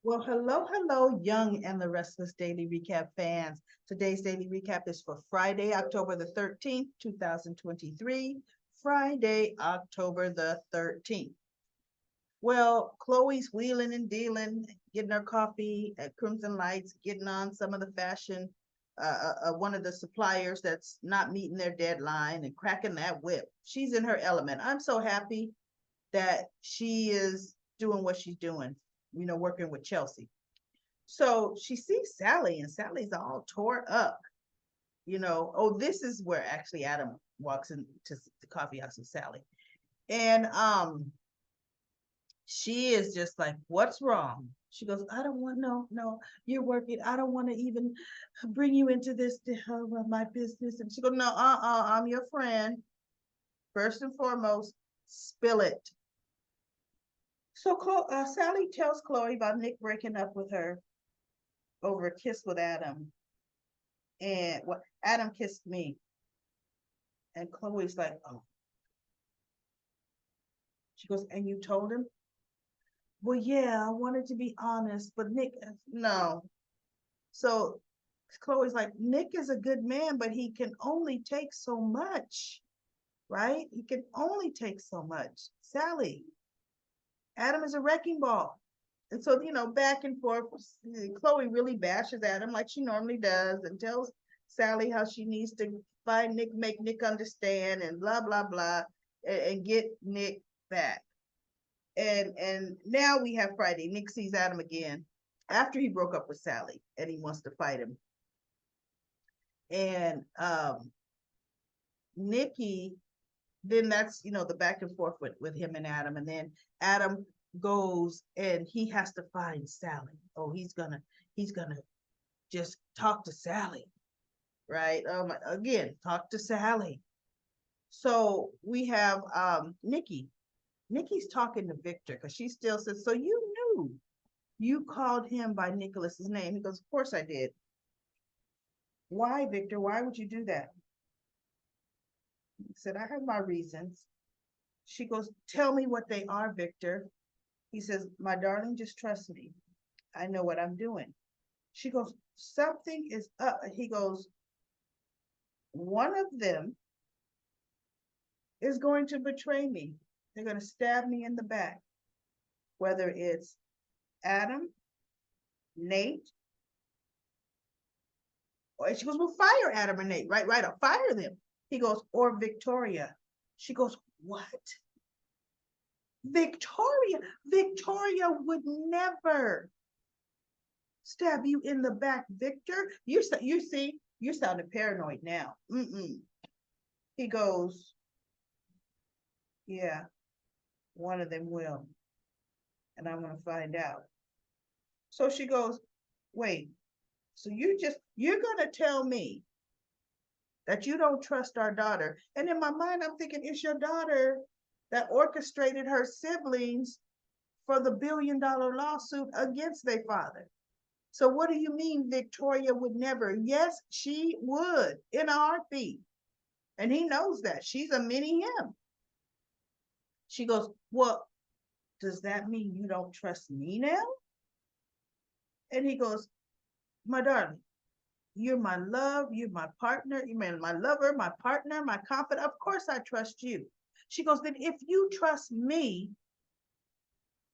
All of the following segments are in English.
Well, hello, Young and the Restless Daily Recap fans. Today's daily recap is for Friday, October the 13th, 2023. Friday, October the 13th. Well, Chloe's wheeling and dealing, getting her coffee at Crimson Lights, getting on some of the fashion, one of the suppliers that's not meeting their deadline and cracking that whip. She's in her element. I'm so happy that she is doing what she's doing, working with Chelsea. So she sees Sally, and Sally's all tore up. Oh, this is where actually Adam walks into the coffee house with Sally. And she is just like, what's wrong? She goes, I don't want, no, you're working. I don't want to even bring you into this, my business. And she goes, no, I'm your friend. First and foremost, spill it. So Sally tells Chloe about Nick breaking up with her over a kiss with Adam. And what Adam kissed me. And Chloe's like, oh. She goes, and you told him? Well, yeah, I wanted to be honest, but Nick, no. So Chloe's like, Nick is a good man, but he can only take so much, right? He can only take so much. Sally, Adam is a wrecking ball. And so, back and forth, Chloe really bashes Adam like she normally does and tells Sally how she needs to find Nick, make Nick understand, and blah, blah, blah, and get Nick back. And now we have Friday. Nick sees Adam again after he broke up with Sally and he wants to fight him. And Nikki, then that's the back and forth with him and Adam. And then Adam goes and he has to find Sally. Oh, he's gonna just talk to Sally, right? Again, talk to Sally. So we have Nikki. Nikki's talking to Victor because she still says, so you knew you called him by Nicholas's name. He goes, of course I did. Why, Victor? Why would you do that? He said, I have my reasons. She goes, tell me what they are, Victor. He says, my darling, just trust me. I know what I'm doing. She goes, something is up. He goes, one of them is going to betray me. They're going to stab me in the back, whether it's Adam, Nate, or she goes, well, fire Adam and Nate, right? I'll fire them. He goes, or Victoria. She goes, what? Victoria would never stab you in the back, Victor. You see, you're sounding paranoid now. He goes, yeah, one of them will, and I'm gonna find out. So she goes, wait, so you're gonna tell me that you don't trust our daughter? And in my mind, I'm thinking it's your daughter that orchestrated her siblings for the $1 billion lawsuit against their father. So what do you mean Victoria would never? Yes, she would in a heartbeat. And he knows that. She's a mini him. She goes, well, does that mean you don't trust me now? And he goes, my darling, you're my love, you're my partner, you're my lover, my partner, my confidant. Of course I trust you. She goes, then if you trust me,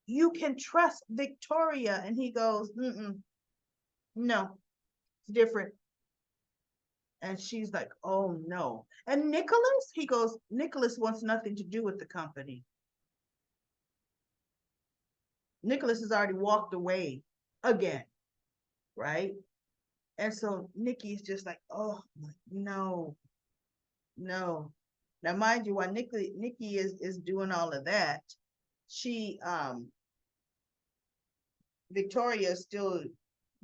you can trust Victoria. And he goes, no, it's different. And she's like, oh no. And Nicholas, he goes, Nicholas wants nothing to do with the company. Nicholas has already walked away again, right? And so Nikki's just like, oh no, no. Now, mind you, while Nikki is doing all of that, she Victoria is still,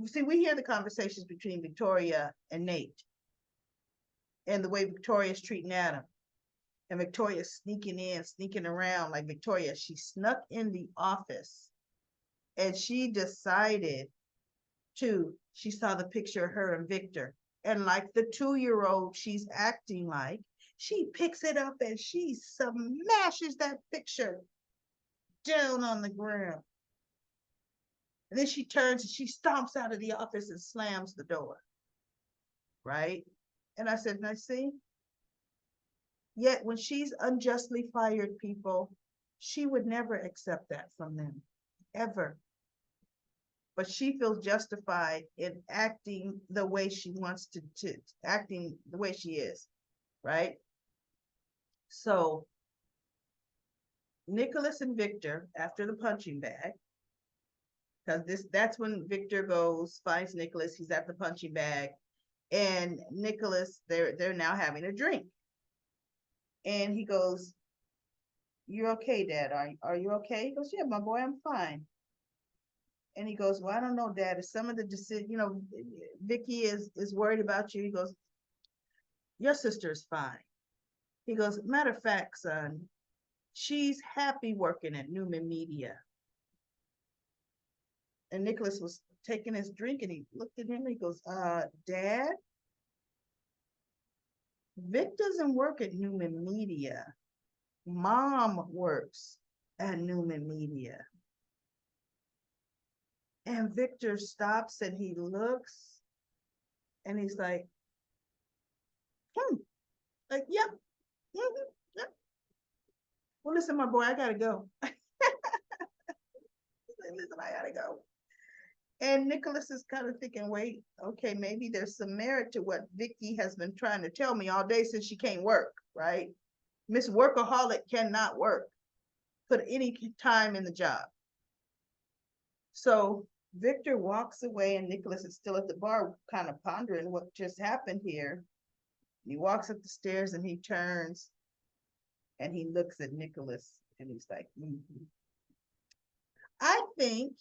see, we hear the conversations between Victoria and Nate and the way Victoria's treating Adam. And Victoria's sneaking in, sneaking around. Like Victoria, she snuck in the office and she decided she saw the picture of her and Victor. And like the 2-year-old she's acting like, she picks it up and she smashes that picture down on the ground. And then she turns and she stomps out of the office and slams the door. Right. And I said, now see, yet when she's unjustly fired people, she would never accept that from them, ever. But she feels justified in acting the way she wants to acting the way she is, right? So Nicholas and Victor, after the punching bag, because that's when Victor goes, finds Nicholas, he's at the punching bag, and Nicholas, they're now having a drink. And he goes, "You're okay, Dad? Are you okay?" He goes, "Yeah, my boy, I'm fine." And he goes, "Well, I don't know, Dad. If some of the decision, Vicky is worried about you." He goes, "Your sister is fine." He goes, "Matter of fact, son, she's happy working at Newman Media." And Nicholas was taking his drink and he looked at him and he goes, Dad, Vic doesn't work at Newman Media. Mom works at Newman Media." And Victor stops and he looks and he's like, like, yep. Yep. Well, listen, my boy, I gotta go. Listen, I gotta go. And Nicholas is kind of thinking, wait, okay, maybe there's some merit to what Vicky has been trying to tell me all day since she can't work, right? Miss Workaholic cannot work, put any time in the job. So Victor walks away and Nicholas is still at the bar, kind of pondering what just happened here. He walks up the stairs and he turns and he looks at Nicholas and he's like, I think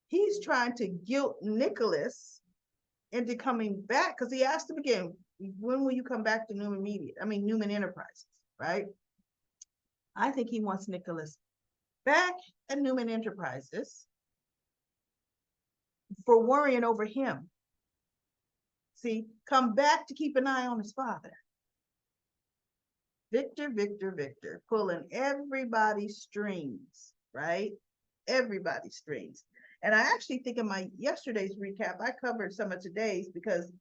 he's trying to guilt Nicholas into coming back, because he asked him again, when will you come back to Newman Media? I mean, Newman Enterprises, right? I think he wants Nicholas back at Newman Enterprises for worrying over him. See, come back to keep an eye on his father. Victor, Victor, Victor, pulling everybody's strings, right? Everybody's strings. And I actually think in my yesterday's recap, I covered some of today's because,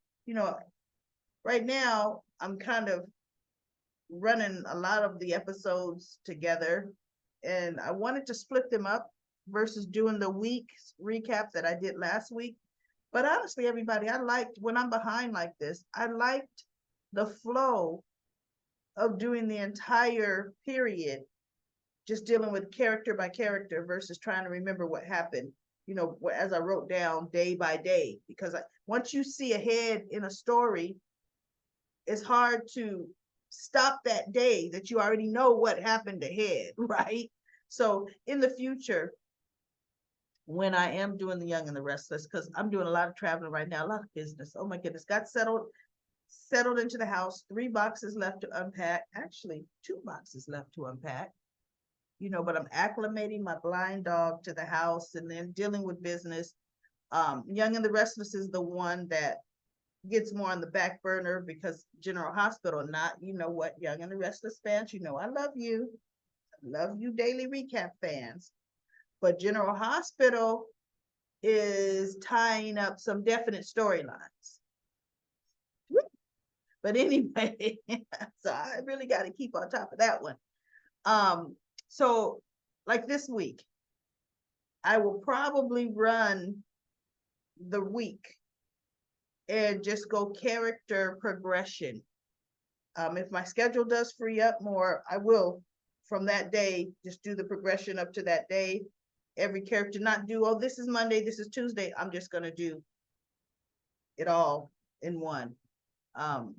right now I'm kind of running a lot of the episodes together and I wanted to split them up versus doing the week's recap that I did last week. But honestly, everybody, I liked when I'm behind like this, I liked the flow of doing the entire period, just dealing with character by character versus trying to remember what happened, as I wrote down day by day. Because once you see ahead in a story, it's hard to stop that day that you already know what happened ahead, right? So in the future, when I am doing The Young and the Restless, because I'm doing a lot of traveling right now, a lot of business. Oh my goodness, got settled into the house, 3 boxes left to unpack, actually 2 boxes left to unpack, but I'm acclimating my blind dog to the house and then dealing with business. Young and the Restless is the one that gets more on the back burner because General Hospital, not, what, Young and the Restless fans, I love you. Love you, Daily Recap fans. But General Hospital is tying up some definite storylines. But anyway, so I really got to keep on top of that one. So like this week, I will probably run the week and just go character progression. If my schedule does free up more, I will from that day just do the progression up to that day. Every character, not do, oh, this is Monday, this is Tuesday. I'm just gonna do it all in one.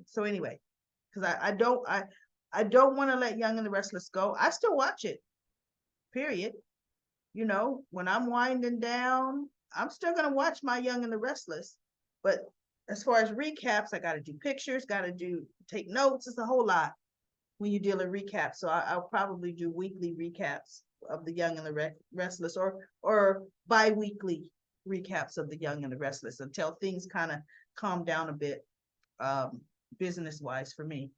So anyway, because I don't want to let Young and the Restless go. I still watch it, period. When I'm winding down, I'm still gonna watch my Young and the Restless. But as far as recaps, I got to do pictures, got to take notes. It's a whole lot when you deal in recaps. So I'll probably do weekly recaps of the Young and the Restless, or bi-weekly recaps of the Young and the Restless until things kind of calm down a bit, business wise for me.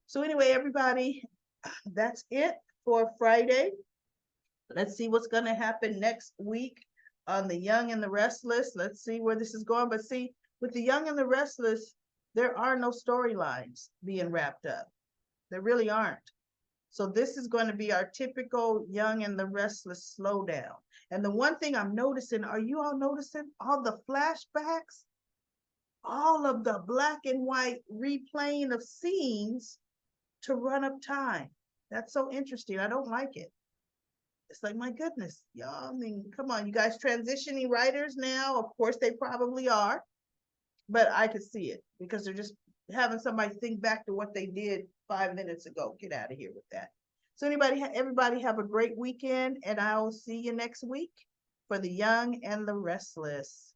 So anyway, everybody, that's it for Friday. Let's see what's going to happen next week. on The Young and the Restless. Let's see where this is going. But see, with The Young and the Restless, there are no storylines being wrapped up. There really aren't. So this is going to be our typical Young and the Restless slowdown. And the one thing I'm noticing, are you all noticing all the flashbacks? All of the black and white replaying of scenes to run up time. That's so interesting. I don't like it. It's like, my goodness, y'all, I mean, come on, you guys transitioning writers now? Of course they probably are, but I could see it because they're just having somebody think back to what they did 5 minutes ago. Get out of here with that. So everybody have a great weekend, and I will see you next week for The Young and the Restless.